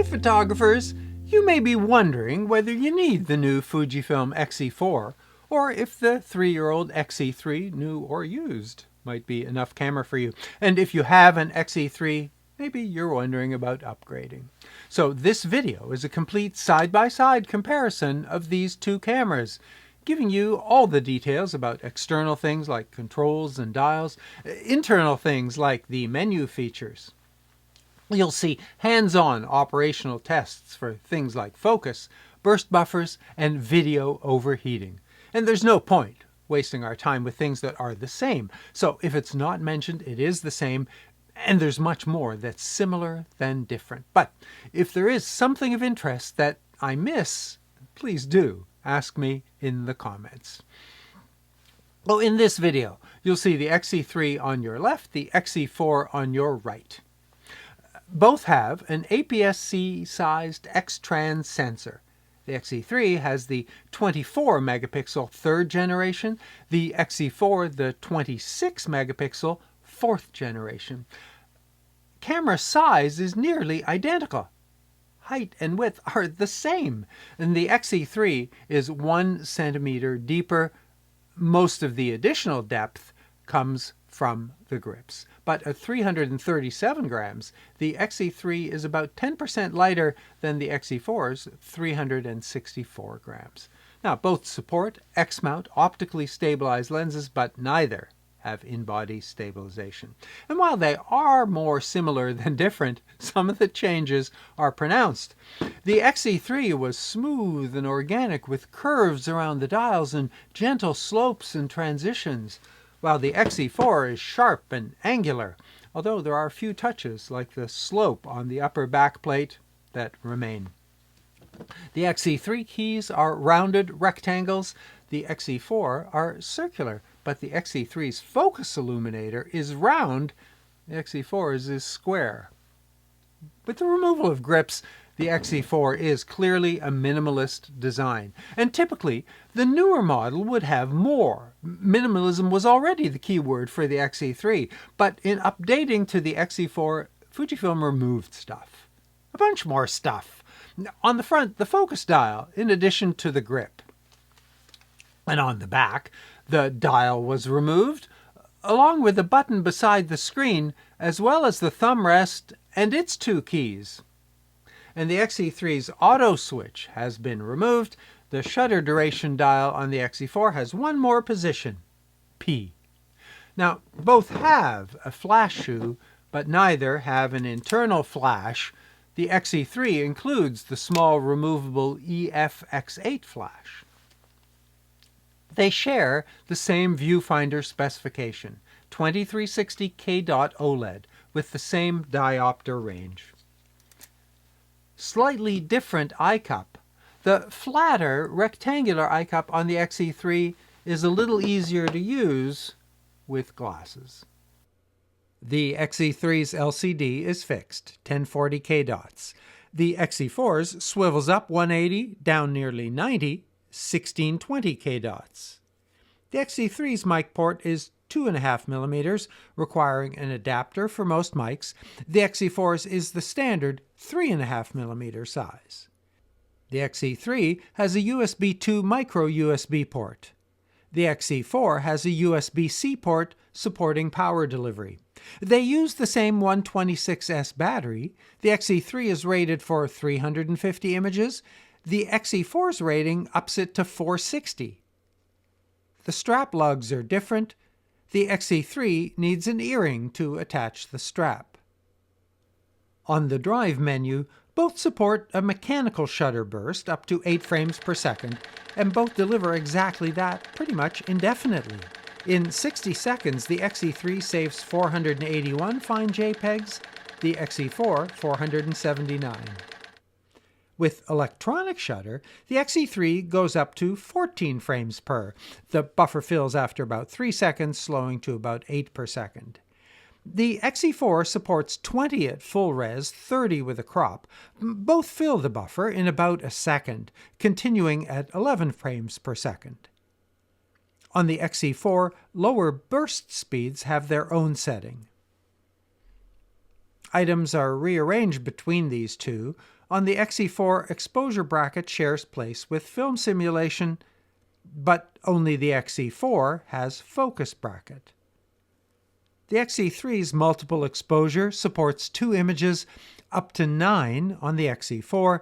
photographers, you may be wondering whether you need the new Fujifilm X-E4 or if the 3-year-old X-E3, new or used, might be enough camera for you. And if you have an X-E3, maybe you're wondering about upgrading. So this video is a complete side-by-side comparison of these two cameras, giving you all the details about external things like controls and dials, internal things like the menu features. You'll see hands-on operational tests for things like focus, burst buffers, and video overheating. And there's no point wasting our time with things that are the same. So if it's not mentioned, it is the same, and there's much more that's similar than different. But if there is something of interest that I miss, please do ask me in the comments. Well, in this video, you'll see the X-E3 on your left, the X-E4 on your right. Both have an APS-C sized X-Trans sensor. The X-E3 has the 24 megapixel third generation, the X-E4 the 26 megapixel fourth generation. Camera size is nearly identical. Height and width are the same, and the X-E3 is 1 centimeter deeper. Most of the additional depth comes from the grips. But at 337 grams, the X-E3 is about 10% lighter than the X-E4's 364 grams. Now, both support X-mount optically stabilized lenses, but neither have in-body stabilization. And while they are more similar than different, some of the changes are pronounced. The X-E3 was smooth and organic with curves around the dials and gentle slopes and transitions, while the X-E4 is sharp and angular, although there are a few touches like the slope on the upper back plate that remain. The X-E3 keys are rounded rectangles, the X-E4 are circular, but the X-E3's focus illuminator is round, the X-E4's is square. With the removal of grips, the X-E4 is clearly a minimalist design, and typically the newer model would have more. Minimalism was already the key word for the X-E3, but in updating to the X-E4, Fujifilm removed stuff. A bunch more stuff. On the front, the focus dial, in addition to the grip. And on the back, the dial was removed, along with the button beside the screen, as well as the thumb rest and its 2 keys. And the X-E3's auto switch has been removed. The shutter duration dial on the X-E4 has one more position, P. Now, both have a flash shoe, but neither have an internal flash. The X-E3 includes the small removable EF-X8 flash. They share the same viewfinder specification, 2360 K-dot OLED, with the same diopter range. Slightly different eye cup. The flatter rectangular eye cup on the X-E3 is a little easier to use with glasses. The X-E3's LCD is fixed, 1040 K-dots. The X-E4's swivels up 180, down nearly 90, 1620 K-dots. The X-E3's mic port is 2.5 millimeters, requiring an adapter for most mics. The X-E4's is the standard 3.5 millimeter size. The X-E3 has a USB 2 micro USB port. The X-E4 has a USB-C port supporting power delivery. They use the same 126S battery. The X-E3 is rated for 350 images. The X-E4's rating ups it to 460. The strap lugs are different. The X-E3 needs an earring to attach the strap. On the drive menu, both support a mechanical shutter burst up to 8 frames per second, and both deliver exactly that pretty much indefinitely. In 60 seconds, the X-E3 saves 481 fine JPEGs, the X-E4 479. With electronic shutter, the X-E3 goes up to 14 frames per. The buffer fills after about 3 seconds, slowing to about 8 per second. The X-E4 supports 20 at full res, 30 with a crop. Both fill the buffer in about a second, continuing at 11 frames per second. On the X-E4, lower burst speeds have their own setting. Items are rearranged between these two. On the X-E4, exposure bracket shares place with film simulation, but only the X-E4 has focus bracket. The X-E3's multiple exposure supports 2 images up to 9 on the X-E4,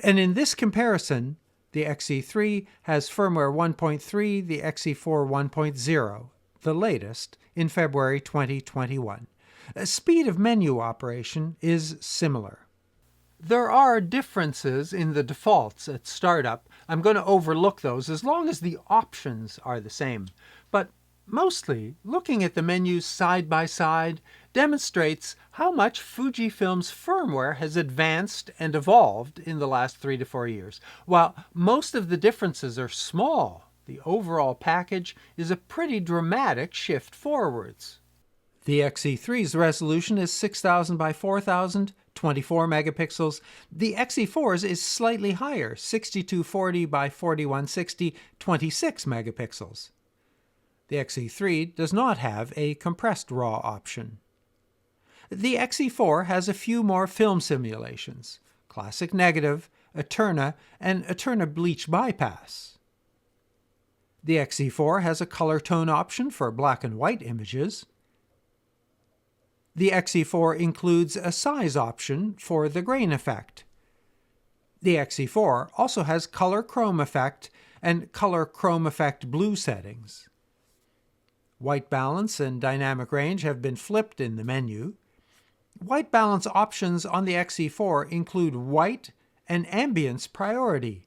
and in this comparison, the X-E3 has firmware 1.3, the X-E4 1.0, the latest in February 2021. Speed of menu operation is similar. There are differences in the defaults at startup. I'm going to overlook those as long as the options are the same. But mostly, looking at the menus side by side demonstrates how much Fujifilm's firmware has advanced and evolved in the last 3 to 4 years. While most of the differences are small, the overall package is a pretty dramatic shift forwards. The X-E3's resolution is 6000 by 4000, 24 megapixels. The X-E4's is slightly higher, 6240 by 4160, 26 megapixels. The X-E3 does not have a compressed RAW option. The X-E4 has a few more film simulations: classic negative, Eterna, and Eterna bleach bypass. The X-E4 has a color tone option for black and white images. The X-E4 includes a size option for the grain effect. The X-E4 also has color chrome effect and color chrome effect blue settings. White balance and dynamic range have been flipped in the menu. White balance options on the X-E4 include white and ambience priority.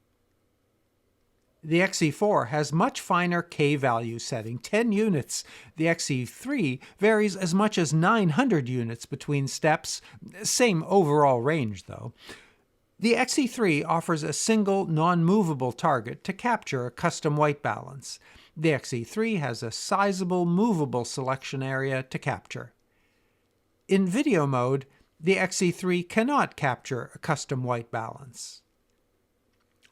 The X-E4 has much finer K-value setting, 10 units. The X-E3 varies as much as 900 units between steps, same overall range though. The X-E3 offers a single non-movable target to capture a custom white balance. The X-E3 has a sizable movable selection area to capture. In video mode, the X-E3 cannot capture a custom white balance.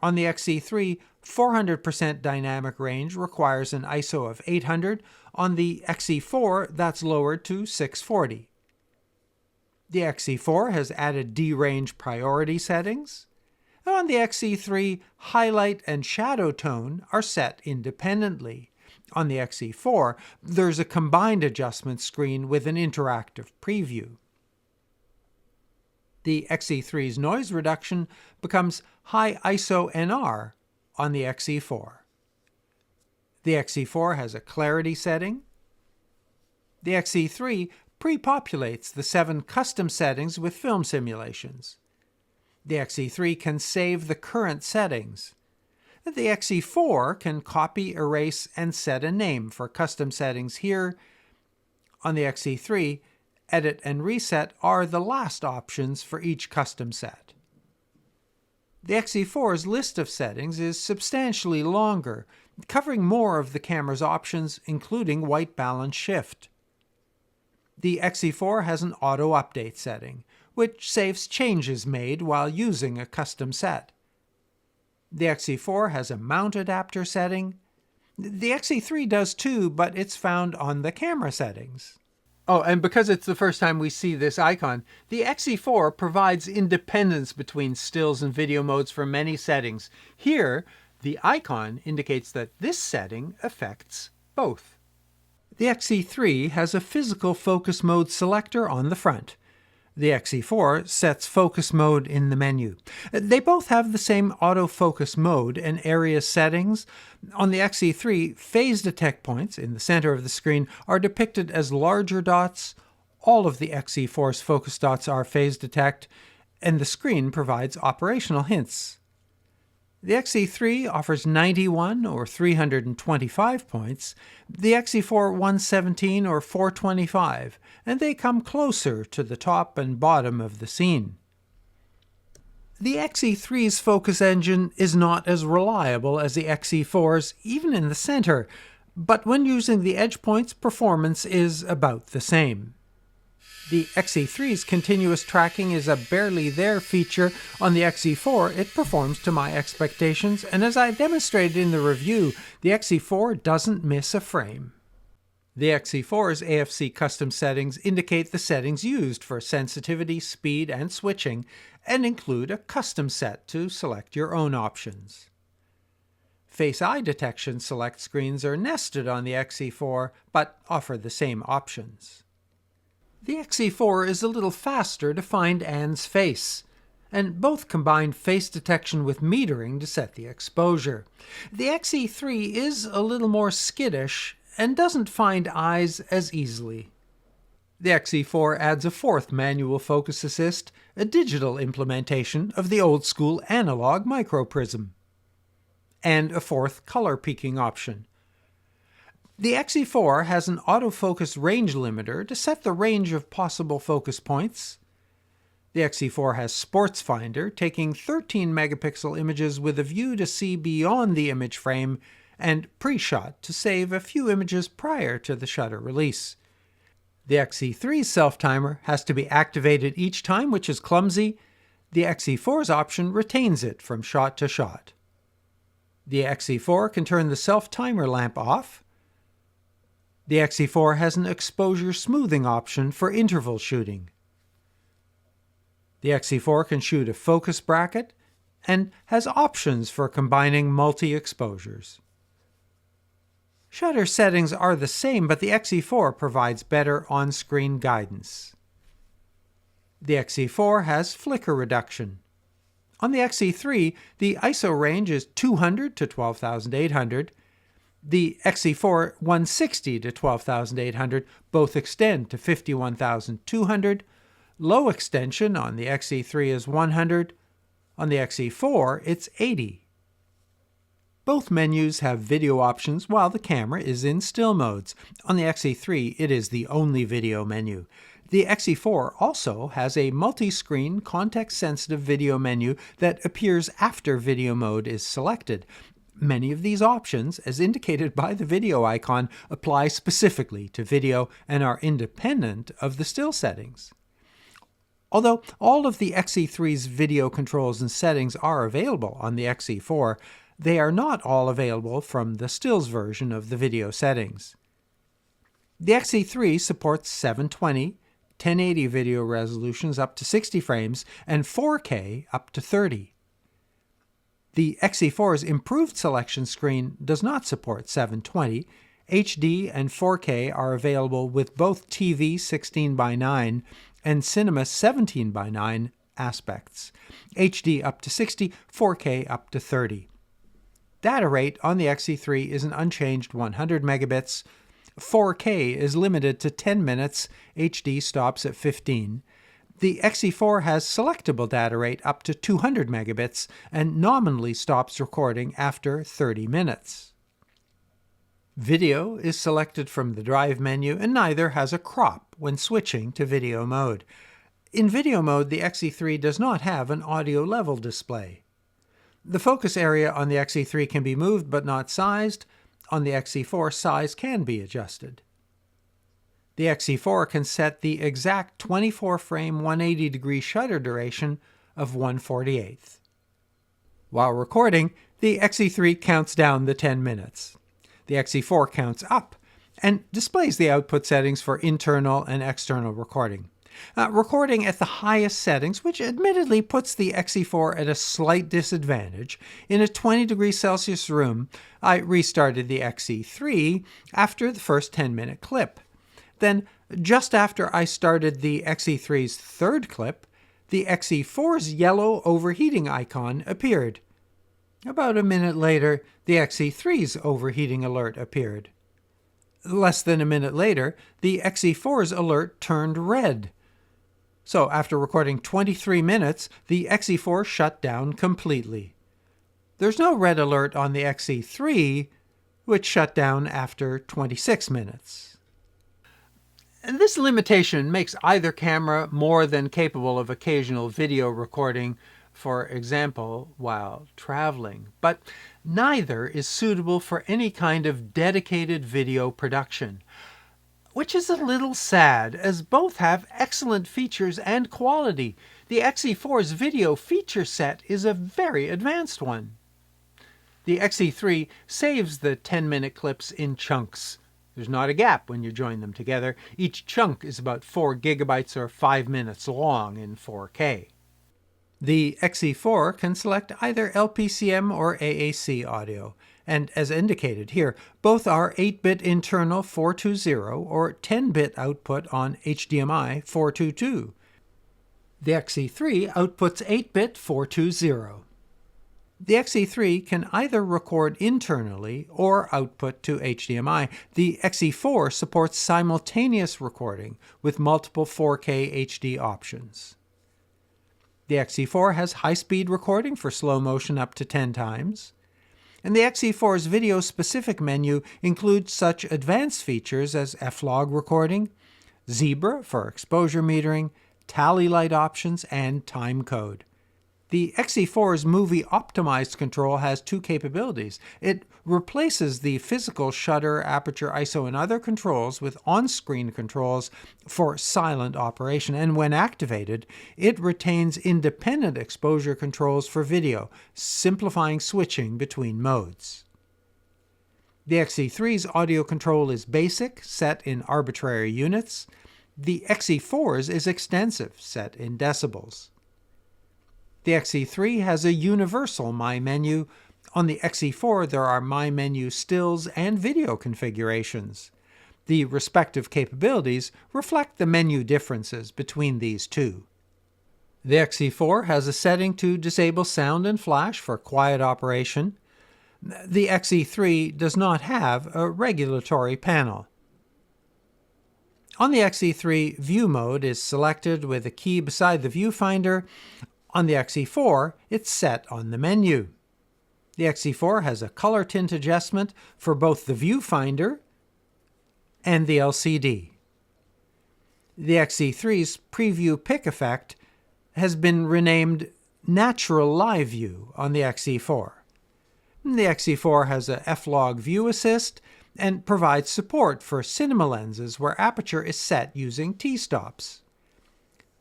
On the X-E3, 400% dynamic range requires an ISO of 800. On the X-E4, that's lowered to 640. The X-E4 has added D-range priority settings. On the X-E3, highlight and shadow tone are set independently. On the X-E4, there's a combined adjustment screen with an interactive preview. The X-E3's noise reduction becomes high ISO NR on the X-E4. The X-E4 has a clarity setting. The X-E3 pre-populates the 7 custom settings with film simulations. The X-E3 can save the current settings. The X-E4 can copy, erase, and set a name for custom settings here. On the X-E3, edit and reset are the last options for each custom set. The X-E4's list of settings is substantially longer, covering more of the camera's options, including white balance shift. The X-E4 has an auto update setting, which saves changes made while using a custom set. The X-E4 has a mount adapter setting. The X-E3 does too, but it's found on the camera settings. Oh, and because it's the first time we see this icon, the X-E4 provides independence between stills and video modes for many settings. Here, the icon indicates that this setting affects both. The X-E3 has a physical focus mode selector on the front. The X-E4 sets focus mode in the menu. They both have the same autofocus mode and area settings. On the X-E3, phase detect points in the center of the screen are depicted as larger dots. All of the X-E4's focus dots are phase detect, and the screen provides operational hints. The X-E3 offers 91 or 325 points, the X-E4 117 or 425, and they come closer to the top and bottom of the scene. The X-E3's focus engine is not as reliable as the X-E4's, even in the center, but when using the edge points, performance is about the same. The X-E3's continuous tracking is a barely there feature. On the X-E4, it performs to my expectations, and as I demonstrated in the review, the X-E4 doesn't miss a frame. The X-E4's AFC custom settings indicate the settings used for sensitivity, speed, and switching, and include a custom set to select your own options. Face eye detection select screens are nested on the X-E4, but offer the same options. The X-E4 is a little faster to find Anne's face, and both combine face detection with metering to set the exposure. The X-E3 is a little more skittish and doesn't find eyes as easily. The X-E4 adds a fourth manual focus assist, a digital implementation of the old-school analog microprism, and a fourth color peaking option. The X-E4 has an autofocus range limiter to set the range of possible focus points. The X-E4 has Sports Finder, taking 13 megapixel images with a view to see beyond the image frame, and pre-shot to save a few images prior to the shutter release. The X-E3's self-timer has to be activated each time, which is clumsy. The X-E4's option retains it from shot to shot. The X-E4 can turn the self-timer lamp off. The X-E4 has an exposure smoothing option for interval shooting. The X-E4 can shoot a focus bracket and has options for combining multi-exposures. Shutter settings are the same, but the X-E4 provides better on-screen guidance. The X-E4 has flicker reduction. On the X-E3, the ISO range is 200 to 12,800. The X-E4 160 to 12,800 both extend to 51,200. Low extension on the X-E3 is 100. On the X-E4, it's 80. Both menus have video options while the camera is in still modes. On the X-E3, it is the only video menu. The X-E4 also has a multi-screen context-sensitive video menu that appears after video mode is selected. Many of these options, as indicated by the video icon, apply specifically to video and are independent of the still settings. Although all of the X-E3's video controls and settings are available on the X-E4, they are not all available from the stills version of the video settings. The X-E3 supports 720, 1080 video resolutions up to 60 frames, and 4K up to 30. The X-E4's improved selection screen does not support 720. HD and 4K are available with both TV 16:9 and Cinema 17:9 aspects. HD up to 60, 4K up to 30. Data rate on the X-E3 is an unchanged 100 megabits. 4K is limited to 10 minutes, HD stops at 15. The X-E4 has selectable data rate up to 200 megabits and nominally stops recording after 30 minutes. Video is selected from the Drive menu, and neither has a crop when switching to video mode. In video mode, the X-E3 does not have an audio level display. The focus area on the X-E3 can be moved but not sized. On the X-E4, size can be adjusted. The X-E4 can set the exact 24-frame 180-degree shutter duration of 1/48. While recording, the X-E3 counts down the 10 minutes. The X-E4 counts up and displays the output settings for internal and external recording. Recording at the highest settings, which admittedly puts the X-E4 at a slight disadvantage. In a 20°C room, I restarted the X-E3 after the first 10-minute clip. Then, just after I started the X-E3's third clip, the X-E4's yellow overheating icon appeared. About a minute later, the X-E3's overheating alert appeared. Less than a minute later, the X-E4's alert turned red. So after recording 23 minutes, the X-E4 shut down completely. There's no red alert on the X-E3, which shut down after 26 minutes. And this limitation makes either camera more than capable of occasional video recording, for example, while traveling, but neither is suitable for any kind of dedicated video production. Which is a little sad, as both have excellent features and quality. The X-E4's video feature set is a very advanced one. The X-E3 saves the 10-minute clips in chunks. There's not a gap when you join them together. Each chunk is about 4 gigabytes or 5 minutes long in 4K. The X-E4 can select either LPCM or AAC audio, and as indicated here, both are 8-bit internal 420 or 10-bit output on HDMI 422. The X-E3 outputs 8-bit 420. The X-E3 can either record internally or output to HDMI. The X-E4 supports simultaneous recording with multiple 4K HD options. The X-E4 has high-speed recording for slow motion up to 10 times. And the X-E4's video-specific menu includes such advanced features as F-Log recording, Zebra for exposure metering, tally light options, and time code. The X-E4's movie-optimized control has two capabilities. It replaces the physical shutter, aperture, ISO, and other controls with on-screen controls for silent operation, and when activated, it retains independent exposure controls for video, simplifying switching between modes. The X-E3's audio control is basic, set in arbitrary units. The X-E4's is extensive, set in decibels. The X-E3 has a universal My Menu. On the X-E4, there are My Menu stills and video configurations. The respective capabilities reflect the menu differences between these two. The X-E4 has a setting to disable sound and flash for quiet operation. The X-E3 does not have a regulatory panel. On the X-E3, View Mode is selected with a key beside the viewfinder. On the X-E4, it's set on the menu. The X-E4 has a color tint adjustment for both the viewfinder and the LCD. The X-E3's Preview Pick effect has been renamed Natural Live View on the X-E4. The X-E4 has a F-Log View Assist and provides support for cinema lenses where aperture is set using T-stops.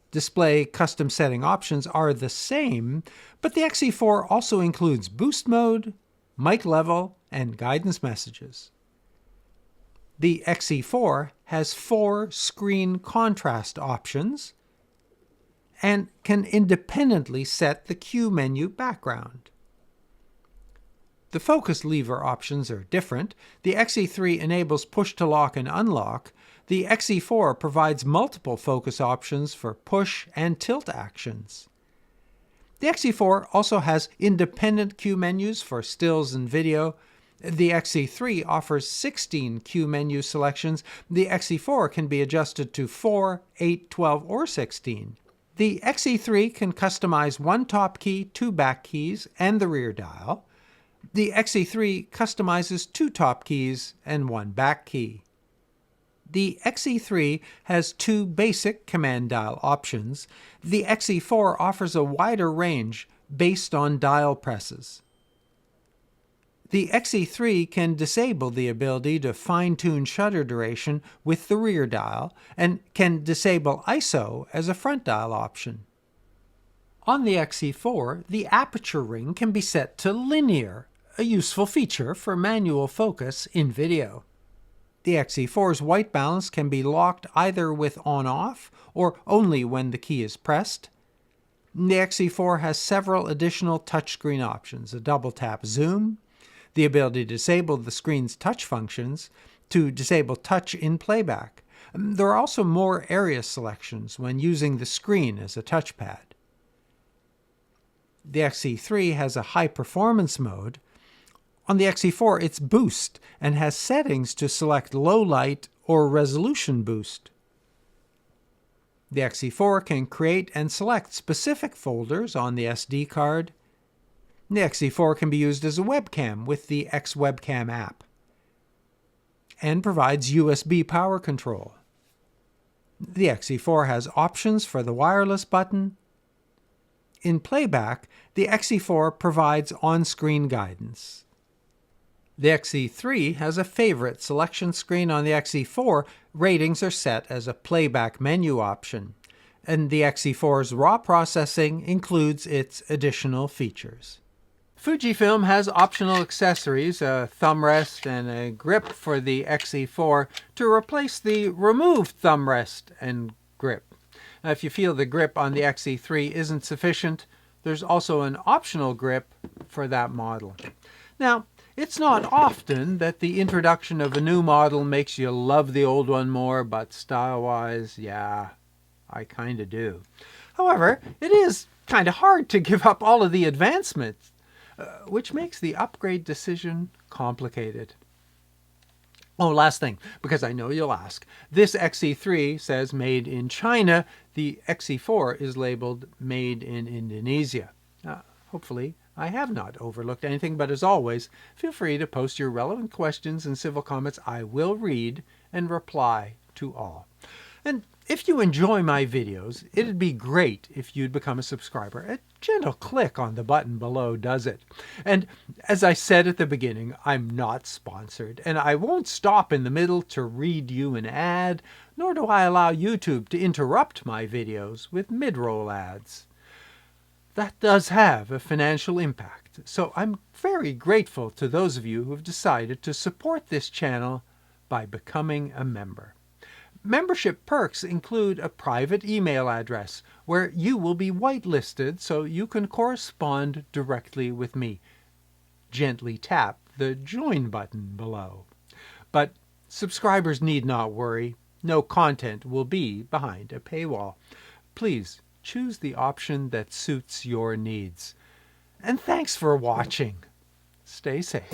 Display custom setting options are the same, but the X-E4 also includes boost mode, mic level, and guidance messages. The X-E4 has 4 screen contrast options and can independently set the Q menu background. The focus lever options are different. The X-E3 enables push to lock and unlock. The X-E4 provides multiple focus options for push and tilt actions. The X-E4 also has independent Q menus for stills and video. The X-E3 offers 16 Q menu selections. The X-E4 can be adjusted to 4, 8, 12, or 16. The X-E3 can customize 1 top key, 2 back keys, and the rear dial. The X-E3 customizes 2 top keys and 1 back key. The X-E3 has 2 basic command dial options. The X-E4 offers a wider range based on dial presses. The X-E3 can disable the ability to fine-tune shutter duration with the rear dial and can disable ISO as a front dial option. On the X-E4, the aperture ring can be set to linear, a useful feature for manual focus in video. The X-E4's white balance can be locked either with on-off or only when the key is pressed. The X-E4 has several additional touchscreen options: a double-tap zoom, the ability to disable the screen's touch functions, to disable touch in playback. There are also more area selections when using the screen as a touchpad. The X-E3 has a high-performance mode. On the X-E4, it's boost and has settings to select low light or resolution boost. The X-E4 can create and select specific folders on the SD card. The X-E4 can be used as a webcam with the X-Webcam app and provides USB power control. The X-E4 has options for the wireless button. In playback, the X-E4 provides on-screen guidance. The X-E3 has a favorite selection screen. On the X-E4, ratings are set as a playback menu option, and the X-E4's raw processing includes its additional features. Fujifilm has optional accessories, a thumb rest and a grip for the X-E4 to replace the removed thumb rest and grip. Now, if you feel the grip on the X-E3 isn't sufficient, there's also an optional grip for that model. Now, it's not often that the introduction of a new model makes you love the old one more, but style-wise, yeah, I kind of do. However, it is kind of hard to give up all of the advancements, which makes the upgrade decision complicated. Oh, last thing, because I know you'll ask. This X-E3 says made in China. The X-E4 is labeled made in Indonesia. Hopefully, I have not overlooked anything, but as always, feel free to post your relevant questions and civil comments. I will read and reply to all. And if you enjoy my videos, it'd be great if you'd become a subscriber. A gentle click on the button below does it. And as I said at the beginning, I'm not sponsored, and I won't stop in the middle to read you an ad, nor do I allow YouTube to interrupt my videos with mid-roll ads. That does have a financial impact, so I'm very grateful to those of you who have decided to support this channel by becoming a member. Membership perks include a private email address where you will be whitelisted so you can correspond directly with me. Gently tap the join button below. But subscribers need not worry. No content will be behind a paywall. Please choose the option that suits your needs. And thanks for watching. Stay safe.